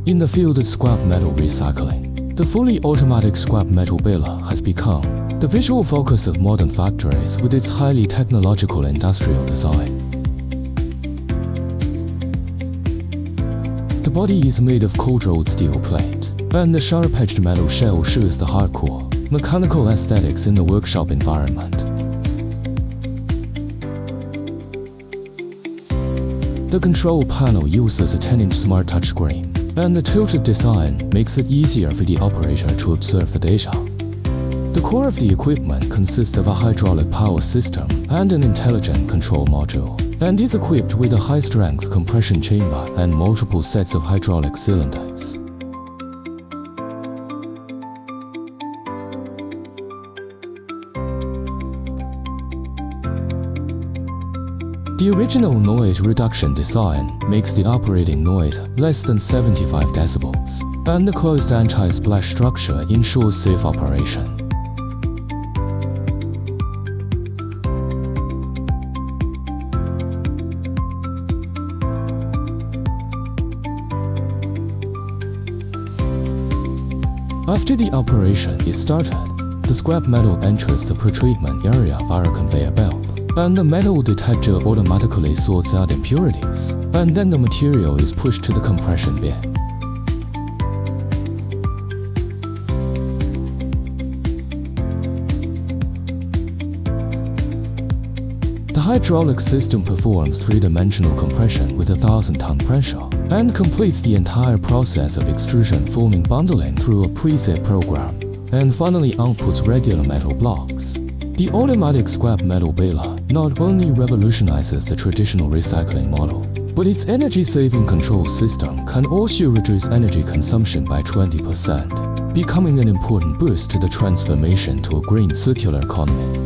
In the field of scrap metal recycling, the fully automatic scrap metal baler has become the visual focus of modern factories with its highly technological industrial design. The body is made of cold-rolled steel plate, and the sharp-edged metal shell shows the hardcore mechanical aesthetics in the workshop environment. The control panel uses a 10-inch smart touchscreen, and the tilted design makes it easier for the operator to observe the data. The core of the equipment consists of a hydraulic power system and an intelligent control module, and is equipped with a high-strength compression chamber and multiple sets of hydraulic cylinders. The original noise reduction design makes the operating noise less than 75 decibels, and the closed anti-splash structure ensures safe operation. After the operation is started, the scrap metal enters the pretreatment area via a conveyor belt, and the metal detector automatically sorts out impurities, and then the material is pushed to the compression bin. The hydraulic system performs three-dimensional compression with 1,000-ton pressure, and completes the entire process of extrusion forming bundling through a preset program, and finally outputs regular metal blocks. The automatic scrap metal baler not only revolutionizes the traditional recycling model, but its energy-saving control system can also reduce energy consumption by 20%, becoming an important boost to the transformation to a green circular economy.